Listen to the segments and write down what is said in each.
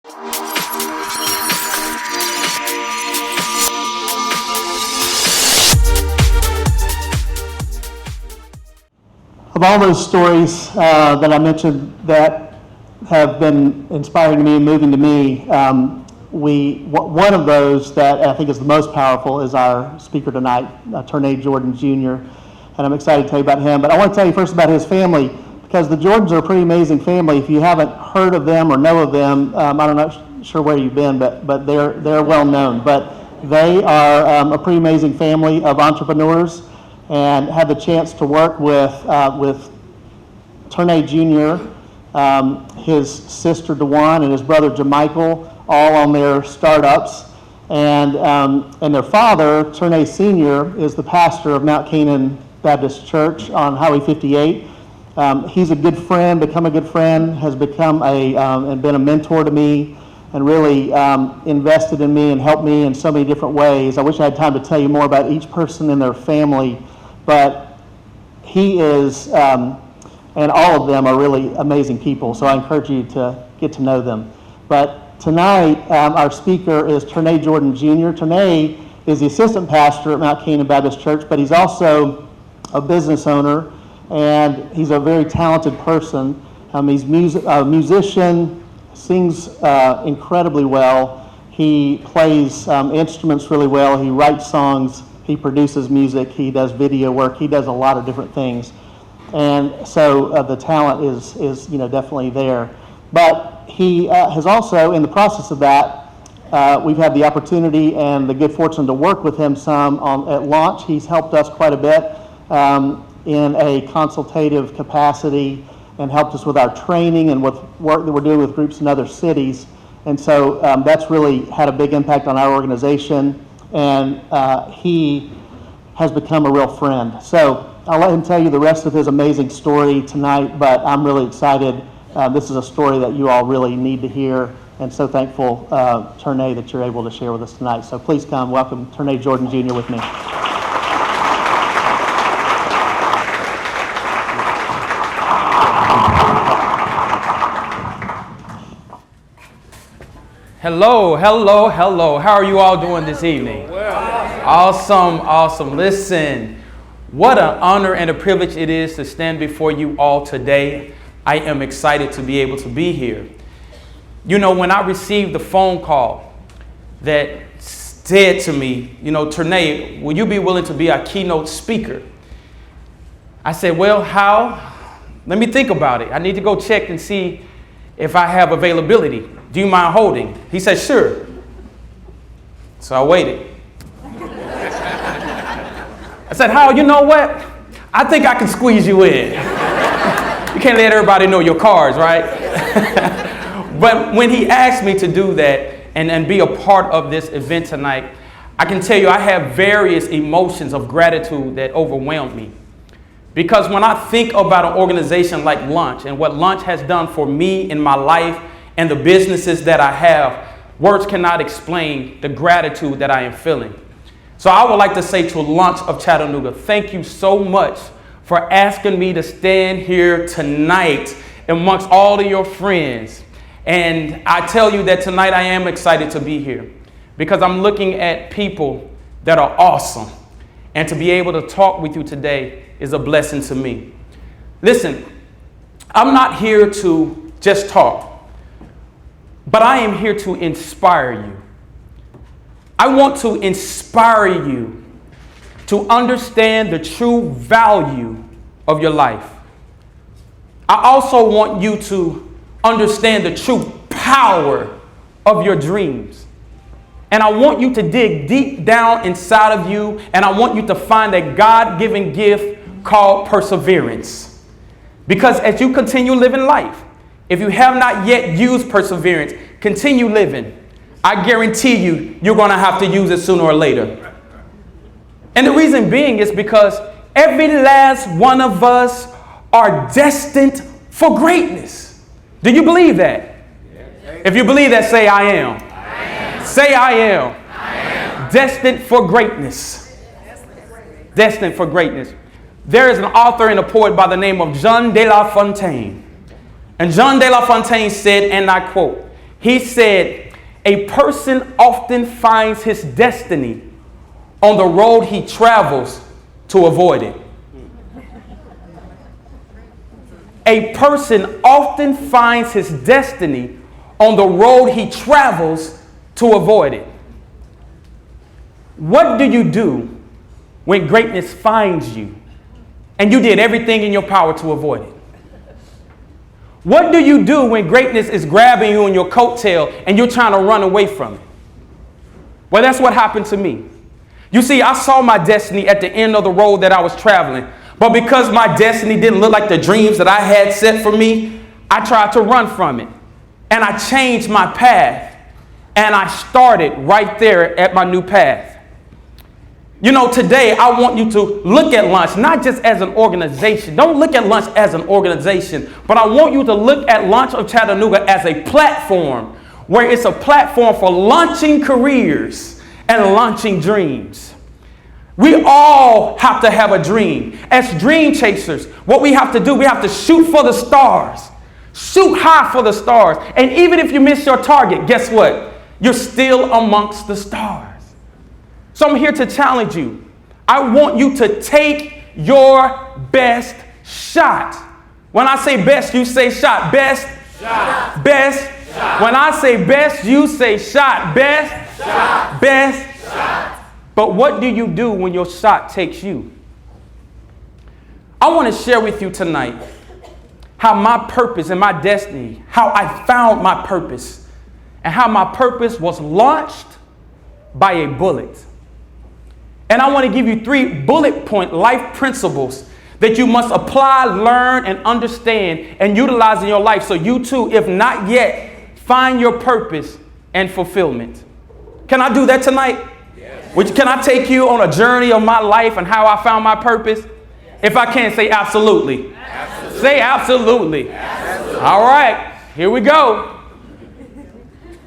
Of all those stories that I mentioned that have been inspiring to me and moving to me, one of those that I think is the most powerful is our speaker tonight, Ternae Jordan Jr., and I'm excited to tell you about him. But I want to tell you first about his family, because the Jordans are a pretty amazing family. If you haven't heard of them or know of them, I'm not sure where you've been, but they're well known. But they are a pretty amazing family of entrepreneurs, and had the chance to work with Ternae Jr., his sister DeJuan, and his brother JaMichael, all on their startups. And their father, Ternae Sr., is the pastor of Mount Canaan Baptist Church on Highway 58. He's a good friend, become a good friend, has become and been a mentor to me, and really invested in me and helped me in so many different ways. I wish I had time to tell you more about each person in their family, but he is, and all of them are really amazing people, so I encourage you to get to know them. But tonight, our speaker is Ternae Jordan Jr. Ternae is the assistant pastor at Mount Canaan Baptist Church, but he's also a business owner, and he's a very talented person. He's a musician, sings incredibly well. He plays instruments really well. He writes songs. He produces music. He does video work. He does a lot of different things. And so the talent is definitely there. But he has also, in the process of that, we've had the opportunity and the good fortune to work with him some at Launch. He's helped us quite a bit in a consultative capacity, and helped us with our training and with work that we're doing with groups in other cities. And so that's really had a big impact on our organization, and he has become a real friend. So I'll let him tell you the rest of his amazing story tonight, but I'm really excited. This is a story that you all really need to hear, and so thankful, Ternae, that you're able to share with us tonight. So please come, welcome Ternae Jordan Jr. with me. Hello. How are you all doing this evening? Awesome. Listen, what an honor and a privilege it is to stand before you all today. I am excited to be able to be here. You know, when I received the phone call that said to me, Ternae, will you be willing to be our keynote speaker? I said, well, how? Let me think about it. I need to go check and see if I have availability. Do you mind holding? He said, sure. So I waited. I said, Hal, you know what? I think I can squeeze you in. You can't let everybody know your cards, right? But when he asked me to do that and be a part of this event tonight, I can tell you I have various emotions of gratitude that overwhelmed me. Because when I think about an organization like Launch and what Launch has done for me in my life and the businesses that I have, words cannot explain the gratitude that I am feeling. So I would like to say to LAUNCH of Chattanooga, thank you so much for asking me to stand here tonight amongst all of your friends. And I tell you that tonight I am excited to be here because I'm looking at people that are awesome. And to be able to talk with you today is a blessing to me. Listen, I'm not here to just talk, but I am here to inspire you. I want to inspire you to understand the true value of your life. I also want you to understand the true power of your dreams. And I want you to dig deep down inside of you, and I want you to find that God-given gift called perseverance. Because as you continue living life, if you have not yet used perseverance, continue living. I guarantee you, you're going to have to use it sooner or later. And the reason being is because every last one of us are destined for greatness. Do you believe that? If you believe that, say I am. Say I am. Destined for greatness. Destined for greatness. There is an author and a poet by the name of Jean de La Fontaine. And Jean de La Fontaine said, and I quote, He said, a person often finds his destiny on the road he travels to avoid it. A person often finds his destiny on the road he travels to avoid it. What do you do when greatness finds you and you did everything in your power to avoid it? What do you do when greatness is grabbing you in your coattail and you're trying to run away from it? Well, that's what happened to me. You see, I saw my destiny at the end of the road that I was traveling. But because my destiny didn't look like the dreams that I had set for me, I tried to run from it. And I changed my path. And I started right there at my new path. You know, today I want you to look at LAUNCH not just as an organization. Don't look at LAUNCH as an organization. But I want you to look at LAUNCH of Chattanooga as a platform where it's a platform for launching careers and launching dreams. We all have to have a dream. As dream chasers, what we have to do, we have to shoot for the stars. Shoot high for the stars. And even if you miss your target, guess what? You're still amongst the stars. So I'm here to challenge you. I want you to take your best shot. When I say best, you say shot. Best shot. Best shot. When I say best, you say shot. Best shot. Best shot. But what do you do when your shot takes you? I want to share with you tonight how my purpose and my destiny, how I found my purpose, and how my purpose was launched by a bullet. And I want to give you 3 bullet point life principles that you must apply, learn, and understand and utilize in your life so you too, if not yet, find your purpose and fulfillment. Can I do that tonight? Can I take you on a journey of my life and how I found my purpose? If I can, say absolutely. Absolutely. Say absolutely. Absolutely. All right, here we go.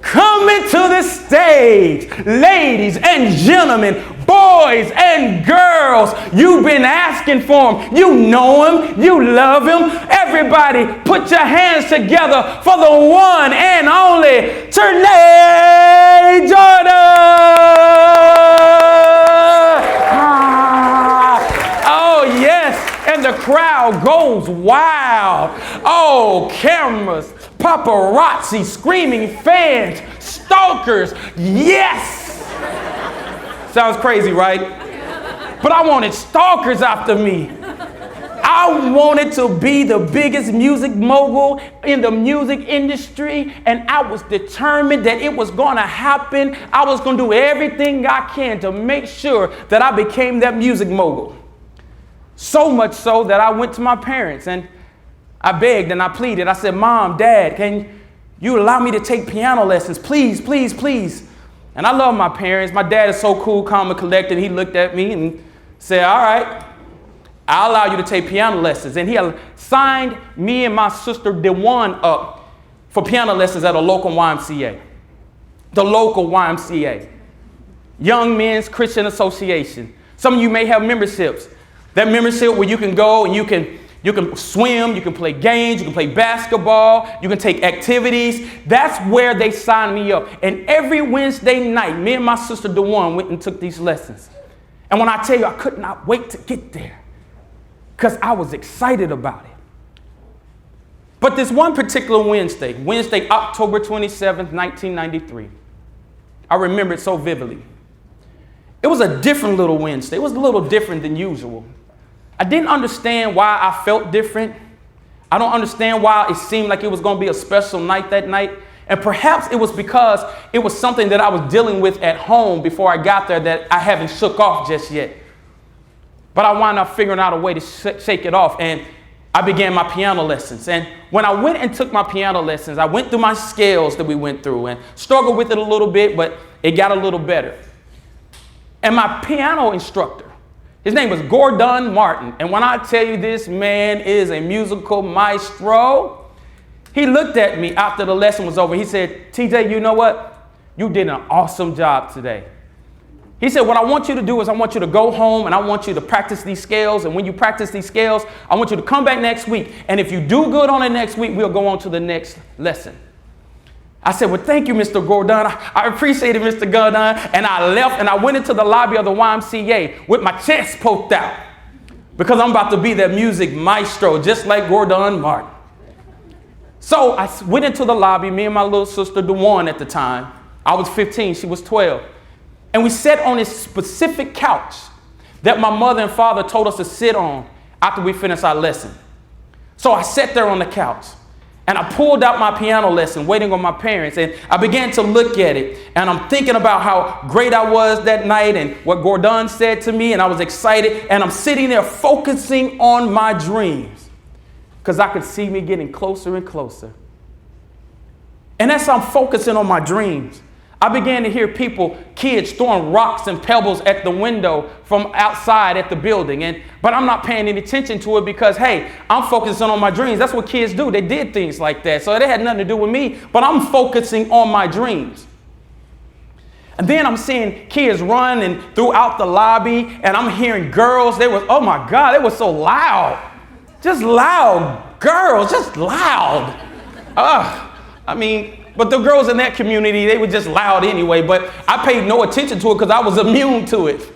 Coming to the stage, ladies and gentlemen, boys and girls, you've been asking for him. You know him. You love him. Everybody, put your hands together for the one and only Ternae Jordan. And the crowd goes wild. Oh, cameras, paparazzi, screaming fans, stalkers. Yes! Sounds crazy, right? But I wanted stalkers after me. I wanted to be the biggest music mogul in the music industry, and I was determined that it was going to happen. I was going to do everything I can to make sure that I became that music mogul. So much so that I went to my parents and I begged and I pleaded. I said, Mom, Dad, can you allow me to take piano lessons? Please, please, please. And I love my parents. My dad is so cool, calm, and collected. He looked at me and said, all right, I'll allow you to take piano lessons. And he signed me and my sister DeJuan up for piano lessons at a local YMCA. The local YMCA. Young Men's Christian Association. Some of you may have memberships. That membership where you can go and you can swim, you can play games, you can play basketball, you can take activities. That's where they signed me up. And every Wednesday night, me and my sister DeJuan went and took these lessons. And when I tell you, I could not wait to get there because I was excited about it. But this one particular Wednesday, October 27th, 1993, I remember it so vividly. It was a different little Wednesday. It was a little different than usual. I didn't understand why I felt different. I don't understand why it seemed like it was going to be a special night that night. And perhaps it was because it was something that I was dealing with at home before I got there that I haven't shook off just yet. But I wound up figuring out a way to shake it off. And I began my piano lessons. And when I went and took my piano lessons, I went through my scales that we went through and struggled with it a little bit, but it got a little better. And my piano instructor, his name was Gordon Martin. And when I tell you this man is a musical maestro, he looked at me after the lesson was over. He said, TJ, you know what? You did an awesome job today. He said, what I want you to do is I want you to go home and I want you to practice these scales. And when you practice these scales, I want you to come back next week. And if you do good on it next week, we'll go on to the next lesson. I said, well, thank you, Mr. Jordan. I appreciate it, Mr. Jordan. And I left and I went into the lobby of the YMCA with my chest poked out because I'm about to be that music maestro, just like Gordon Martin. So I went into the lobby, me and my little sister, Dewan, at the time. I was 15, she was 12. And we sat on this specific couch that my mother and father told us to sit on after we finished our lesson. So I sat there on the couch. And I pulled out my piano lesson, waiting on my parents, and I began to look at it. And I'm thinking about how great I was that night and what Gordon said to me, and I was excited. And I'm sitting there focusing on my dreams because I could see me getting closer and closer. And as I'm focusing on my dreams, I began to hear kids throwing rocks and pebbles at the window from outside at the building. But I'm not paying any attention to it because, hey, I'm focusing on my dreams. That's what kids do. They did things like that. So it had nothing to do with me, but I'm focusing on my dreams. And then I'm seeing kids running throughout the lobby, and I'm hearing girls. Oh my God, they were so loud. Just loud girls, just loud. But the girls in that community, they were just loud anyway, but I paid no attention to it because I was immune to it.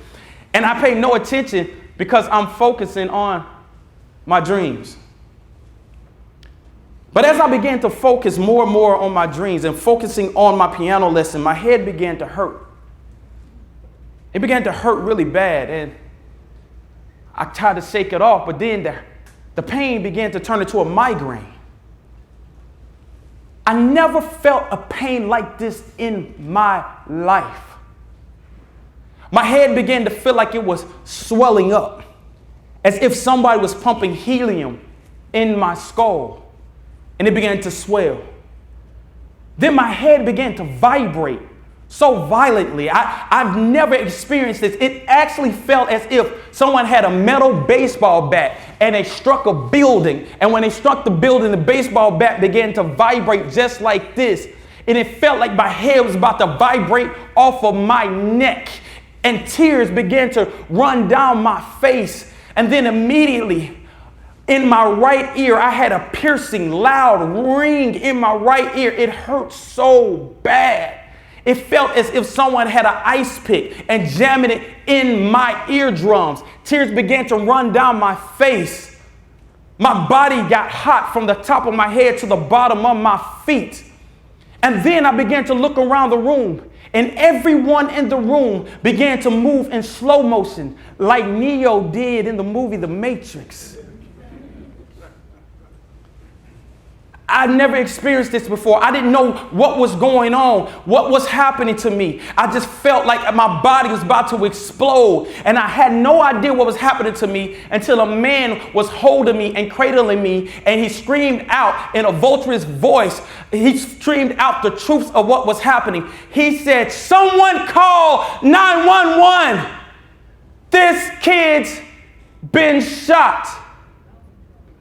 And I paid no attention because I'm focusing on my dreams. But as I began to focus more and more on my dreams and focusing on my piano lesson, my head began to hurt. It began to hurt really bad, and I tried to shake it off, but then the pain began to turn into a migraine. I never felt a pain like this in my life. My head began to feel like it was swelling up, as if somebody was pumping helium in my skull, and it began to swell. Then my head began to vibrate so violently. I've never experienced this. It actually felt as if someone had a metal baseball bat and they struck a building. And when they struck the building, the baseball bat began to vibrate just like this. And it felt like my head was about to vibrate off of my neck. And tears began to run down my face. And then immediately in my right ear, I had a piercing, loud ring in my right ear. It hurt so bad. It felt as if someone had an ice pick and jammed it in my eardrums. Tears began to run down my face. My body got hot from the top of my head to the bottom of my feet. And then I began to look around the room, and everyone in the room began to move in slow motion like Neo did in the movie The Matrix. I'd never experienced this before. I didn't know what was going on, what was happening to me. I just felt like my body was about to explode, and I had no idea what was happening to me until a man was holding me and cradling me, and he screamed out in a vulturous voice. He screamed out the truth of what was happening. He said, "Someone call 911. This kid's been shot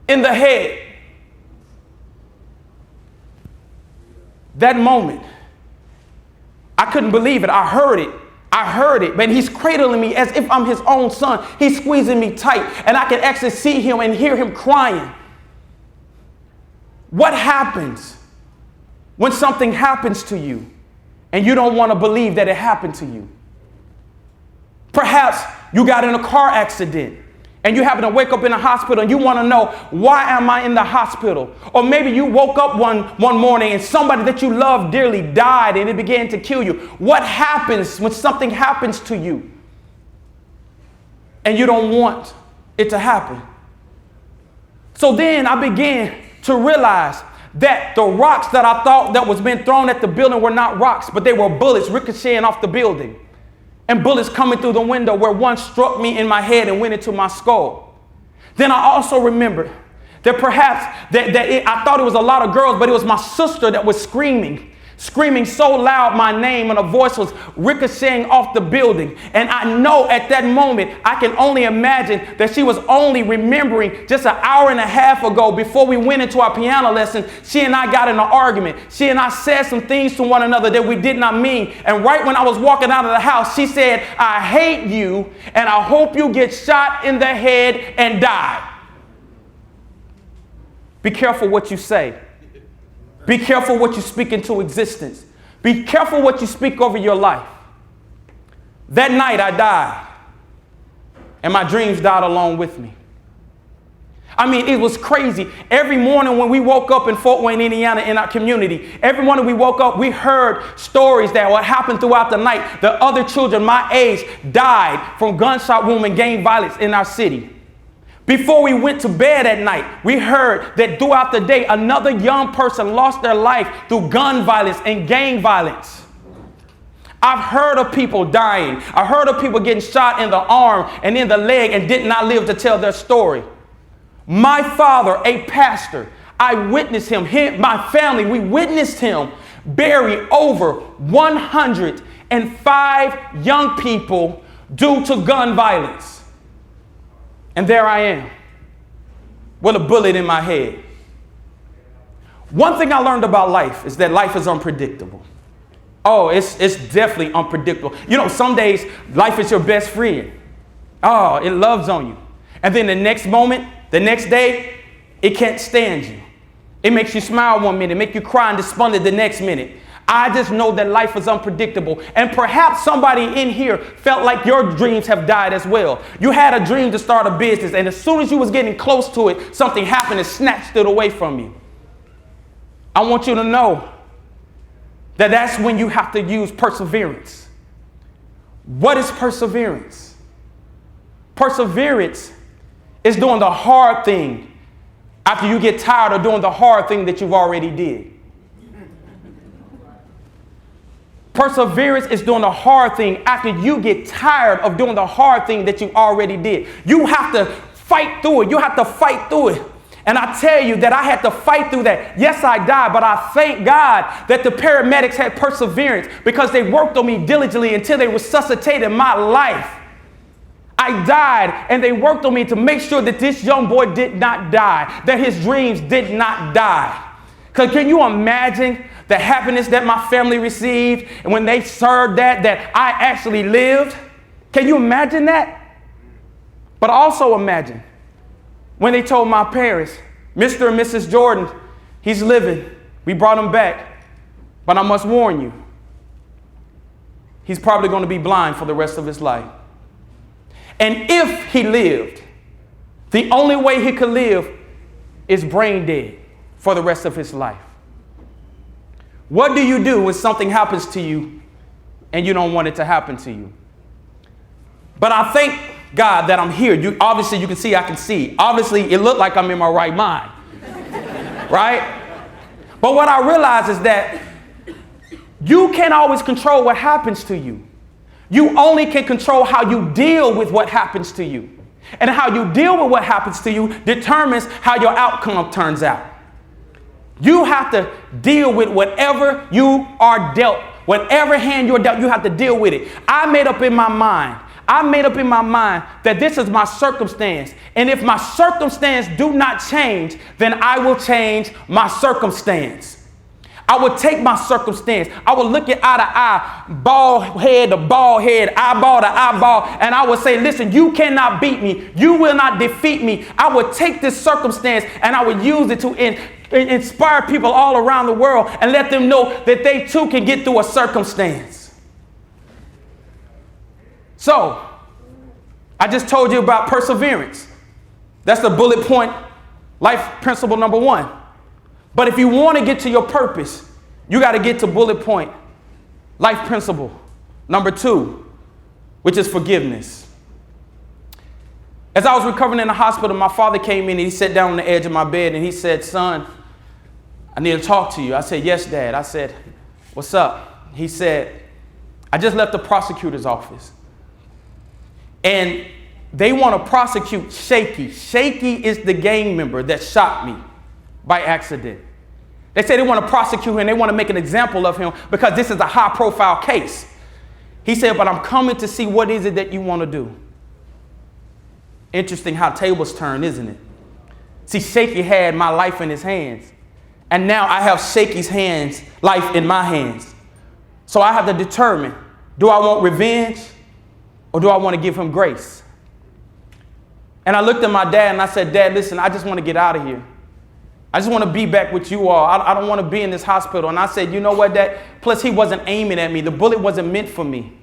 in the head." That moment, I couldn't believe it. I heard it. But he's cradling me as if I'm his own son. He's squeezing me tight, and I can actually see him and hear him crying. What happens when something happens to you and you don't want to believe that it happened to you? Perhaps you got in a car accident and you happen to wake up in a hospital and you want to know, why am I in the hospital? Or maybe you woke up one morning and somebody that you love dearly died and it began to kill you. What happens when something happens to you and you don't want it to happen? So then I began to realize that the rocks that I thought that was being thrown at the building were not rocks, but they were bullets ricocheting off the building. And bullets coming through the window where one struck me in my head and went into my skull. Then I also remembered that perhaps I thought it was a lot of girls, but it was my sister that was screaming so loud my name, and her voice was ricocheting off the building. And I know at that moment, I can only imagine that she was only remembering just an hour and a half ago, before we went into our piano lesson, she and I got in an argument. She and I said some things to one another that we did not mean. And right when I was walking out of the house, she said, "I hate you, and I hope you get shot in the head and die." Be careful what you say. Be careful what you speak into existence. Be careful what you speak over your life. That night I died, and my dreams died along with me. I mean, it was crazy. Every morning when we woke up in Fort Wayne, Indiana, in our community, every morning we woke up, we heard stories that what happened throughout the night. The other children my age died from gunshot wound and gang violence in our city. Before we went to bed at night, we heard that throughout the day, another young person lost their life through gun violence and gang violence. I've heard of people dying. I heard of people getting shot in the arm and in the leg and did not live to tell their story. My father, a pastor, I witnessed him, my family, we witnessed him bury over 105 young people due to gun violence. And there I am, with a bullet in my head. One thing I learned about life is that life is unpredictable. Oh, it's definitely unpredictable. You know, some days life is your best friend. Oh, it loves on you. And then the next moment, the next day, it can't stand you. It makes you smile one minute, make you cry and despondent the next minute. I just know that life is unpredictable. And perhaps somebody in here felt like your dreams have died as well. You had a dream to start a business, and as soon as you was getting close to it, something happened and snatched it away from you. I want you to know that that's when you have to use perseverance. What is perseverance? Perseverance is doing the hard thing after you get tired of doing the hard thing that you've already did. Perseverance is doing the hard thing after you get tired of doing the hard thing that you already did. You have to fight through it. You have to fight through it. And I tell you that I had to fight through that. Yes, I died, but I thank God that the paramedics had perseverance because they worked on me diligently until they resuscitated my life. I died, and they worked on me to make sure that this young boy did not die, that his dreams did not die. Because can you imagine the happiness that my family received and when they heard that I actually lived? Can you imagine that? But also imagine when they told my parents, Mr. and Mrs. Jordan, he's living. We brought him back. But I must warn you, he's probably going to be blind for the rest of his life. And if he lived, the only way he could live is brain dead for the rest of his life. What do you do when something happens to you and you don't want it to happen to you? But I thank God that I'm here. Obviously, you can see I can see. Obviously, it looked like I'm in my right mind. Right? But what I realize is that you can't always control what happens to you. You only can control how you deal with what happens to you. And how you deal with what happens to you determines how your outcome turns out. You have to deal with whatever you are dealt. Whatever hand you're dealt, you have to deal with it. I made up in my mind that this is my circumstance. And if my circumstance do not change, then I will change my circumstance. I would take my circumstance. I would look it eye to eye, bald head to bald head, eyeball to eyeball, and I would say, listen, you cannot beat me. You will not defeat me. I would take this circumstance and I would use it to inspire people all around the world and let them know that they too can get through a circumstance. So, I just told you about perseverance. That's the bullet point life principle number 1. But if you want to get to your purpose, you got to get to bullet point life principle number 2, which is forgiveness. As I was recovering in the hospital, my father came in and he sat down on the edge of my bed and he said, son, I need to talk to you. I said, yes, Dad. I said, what's up? He said, I just left the prosecutor's office. And they want to prosecute Shaky. Shaky is the gang member that shot me by accident. They say they want to prosecute him and they want to make an example of him because this is a high-profile case. He said, but I'm coming to see what is it that you want to do. Interesting how tables turn, isn't it? See, Shaky had my life in his hands. And now I have Shaky's life in my hands. So I have to determine, do I want revenge or do I want to give him grace? And I looked at my dad and I said, Dad, listen, I just want to get out of here. I just want to be back with you all. I don't want to be in this hospital. And I said, you know what, Dad? Plus, he wasn't aiming at me. The bullet wasn't meant for me.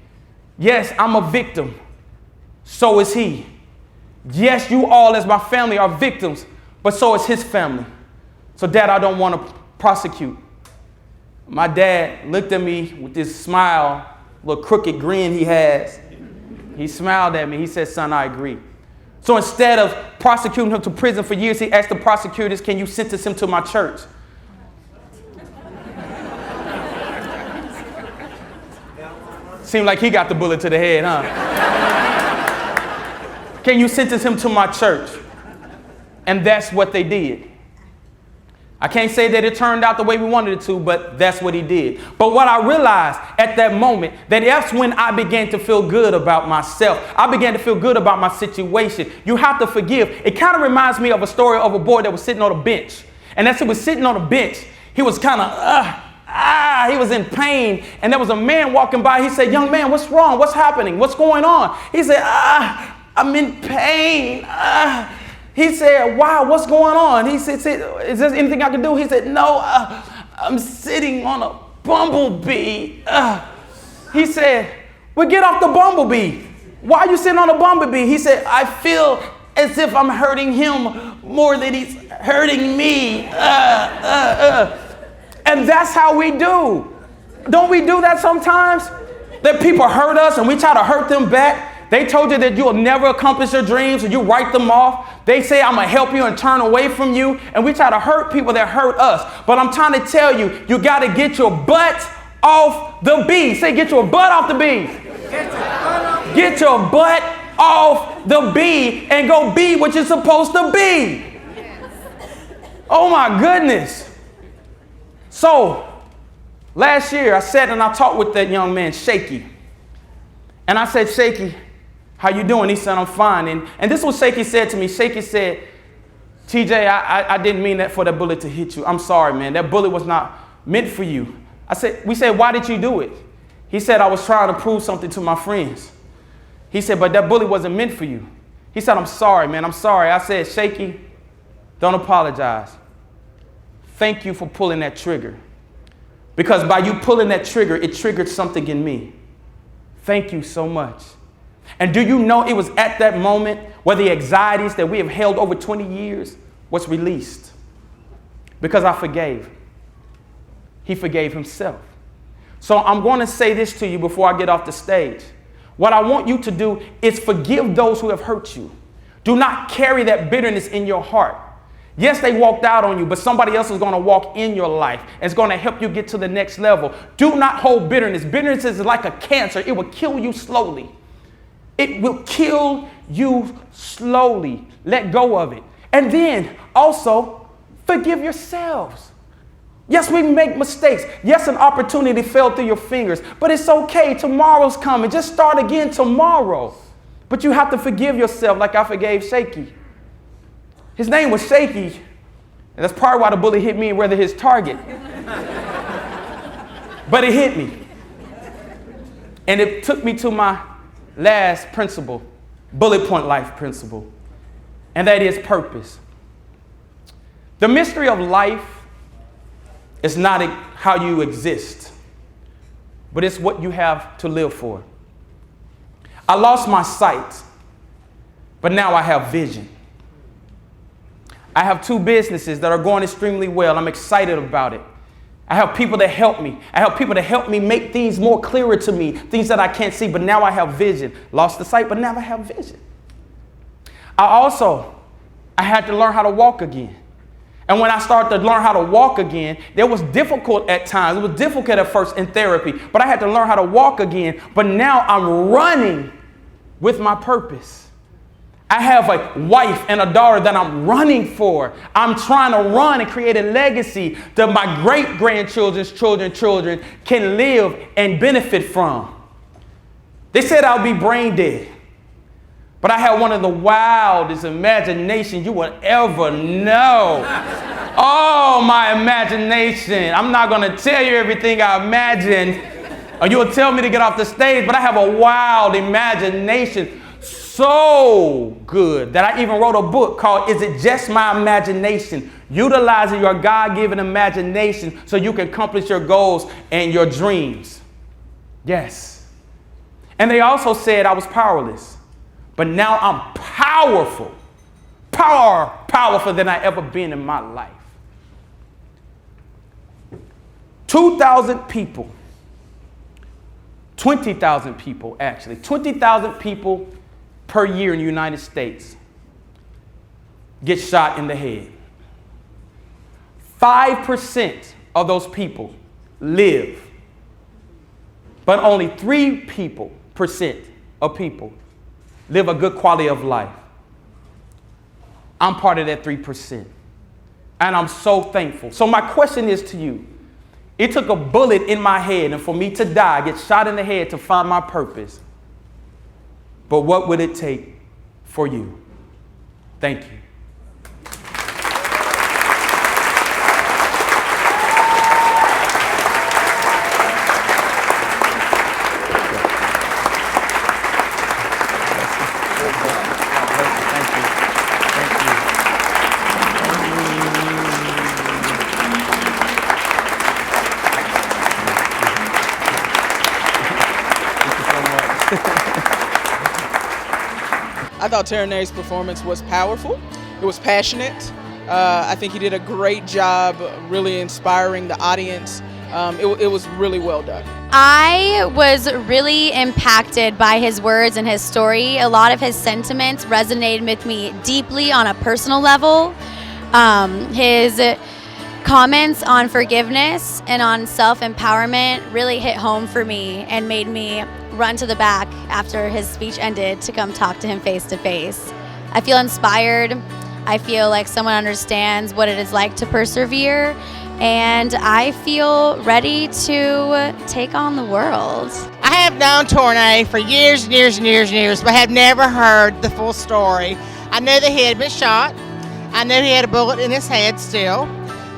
Yes, I'm a victim. So is he. Yes, you all as my family are victims, but so is his family. So, Dad, I don't want to prosecute. My dad looked at me with this smile, little crooked grin he has. He smiled at me. He said, son, I agree. So instead of prosecuting him to prison for years, he asked the prosecutors, can you sentence him to my church? Seemed like he got the bullet to the head, huh? Can you sentence him to my church? And that's what they did. I can't say that it turned out the way we wanted it to, but that's what he did. But what I realized at that moment, that's when I began to feel good about myself. I began to feel good about my situation. You have to forgive. It kind of reminds me of a story of a boy that was sitting on a bench. And as he was sitting on a bench, he was kind of, he was in pain. And there was a man walking by. He said, young man, what's wrong? What's happening? What's going on? He said, I'm in pain. He said, wow, what's going on? He said, is there anything I can do? He said, no, I'm sitting on a bumblebee. He said, well, get off the bumblebee. Why are you sitting on a bumblebee? He said, I feel as if I'm hurting him more than he's hurting me. And that's how we do. Don't we do that sometimes? That people hurt us and we try to hurt them back. They told you that you'll never accomplish your dreams and you write them off. They say, I'm going to help you and turn away from you. And we try to hurt people that hurt us. But I'm trying to tell you, you got to get your butt off the bee. Say, get your butt off the bee. Get your butt off the bee and go be what you're supposed to be. Oh my goodness. So last year I sat and I talked with that young man, Shaky. And I said, Shaky, how you doing? He said, I'm fine. And this is what Shaky said to me. Shaky said, TJ, I didn't mean that for that bullet to hit you. I'm sorry, man. That bullet was not meant for you. We said, why did you do it? He said, I was trying to prove something to my friends. He said, but that bullet wasn't meant for you. He said, I'm sorry, man. I'm sorry. I said, Shaky, don't apologize. Thank you for pulling that trigger. Because by you pulling that trigger, it triggered something in me. Thank you so much. And do you know it was at that moment where the anxieties that we have held over 20 years was released? Because I forgave. He forgave himself. So I'm going to say this to you before I get off the stage. What I want you to do is forgive those who have hurt you. Do not carry that bitterness in your heart. Yes, they walked out on you, but somebody else is going to walk in your life and it's going to help you get to the next level. Do not hold bitterness. Bitterness is like a cancer. It will kill you slowly. It will kill you slowly. Let go of it. And then also forgive yourselves. Yes, we make mistakes. Yes, an opportunity fell through your fingers, but it's okay. Tomorrow's coming. Just start again tomorrow. But you have to forgive yourself like I forgave Shaky. His name was Shaky, and that's probably why the bullet hit me rather his target. But it hit me. And it took me to my last principle, bullet point life principle, and that is purpose. The mystery of life is not how you exist, but it's what you have to live for. I lost my sight, but now I have vision. I have 2 businesses that are going extremely well. I'm excited about it. I have people that help me. I have people that help me make things more clearer to me, things that I can't see, but now I have vision. Lost the sight, but now I have vision. I had to learn how to walk again. And when I started to learn how to walk again, it was difficult at times. It was difficult at first in therapy, but I had to learn how to walk again. But now I'm running with my purpose. I have a wife and a daughter that I'm running for. I'm trying to run and create a legacy that my great-grandchildren's children can live and benefit from. They said I'll be brain dead, but I have one of the wildest imaginations you will ever know. Oh, my imagination. I'm not going to tell you everything I imagined, or you'll tell me to get off the stage, but I have a wild imagination. so good that I even wrote a book called Is It Just My Imagination? Utilizing your God-given imagination so you can accomplish your goals and your dreams. Yes. And they also said I was powerless, but now I'm powerful. Powerful than I ever been in my life. 2,000 people, 20,000 people actually, 20,000 people per year in the United States get shot in the head. 5% of those people live, but only 3% of people live a good quality of life. I'm part of that 3%, and I'm so thankful. So my question is to you. It took a bullet in my head and for me to die, get shot in the head to find my purpose. But what would it take for you? Thank you. I thought Ternae's performance was powerful. It was passionate. I think he did a great job really inspiring the audience. It was really well done. I was really impacted by his words and his story. A lot of his sentiments resonated with me deeply on a personal level. His comments on forgiveness and on self-empowerment really hit home for me and made me run to the back after his speech ended to come talk to him face to face. I feel inspired. I feel like someone understands what it is like to persevere, and I feel ready to take on the world. I have known Ternae for years and years and years and years, but have never heard the full story. I knew that he had been shot. I knew he had a bullet in his head still,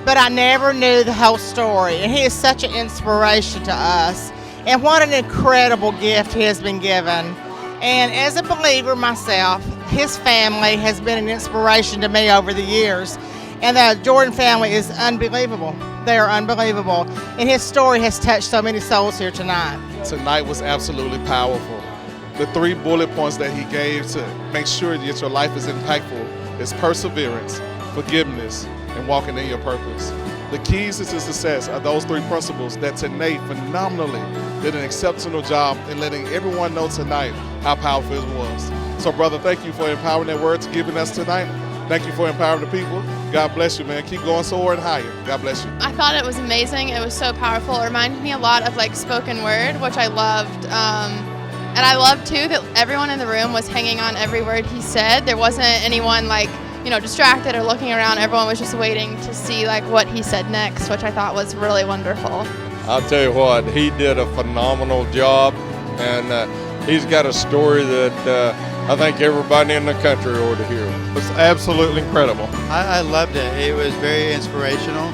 but I never knew the whole story, and he is such an inspiration to us. And what an incredible gift he has been given. And as a believer myself, his family has been an inspiration to me over the years. And the Jordan family is unbelievable. They are unbelievable. And his story has touched so many souls here tonight. Tonight was absolutely powerful. The 3 bullet points that he gave to make sure that your life is impactful is perseverance, forgiveness, and walking in your purpose. The keys to success are those 3 principles that Ternae phenomenally did an exceptional job in letting everyone know tonight how powerful it was. So brother, thank you for empowering that word to giving us tonight. Thank you for empowering the people. God bless you, man. Keep going soaring higher. God bless you. I thought it was amazing. It was so powerful. It reminded me a lot of like spoken word, which I loved. And I loved too that everyone in the room was hanging on every word he said. There wasn't anyone like, distracted or looking around. Everyone was just waiting to see like what he said next, which I thought was really wonderful. I'll tell you what, he did a phenomenal job, and he's got a story that I think everybody in the country ought to hear. It was absolutely incredible. I loved it. It was very inspirational.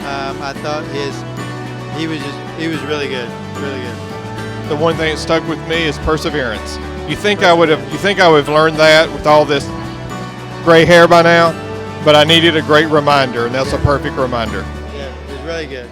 I thought he was really good, really good. The one thing that stuck with me is perseverance. You think I would have learned that with all this gray hair by now, but I needed a great reminder, and that's a perfect reminder. Yeah, it was really good.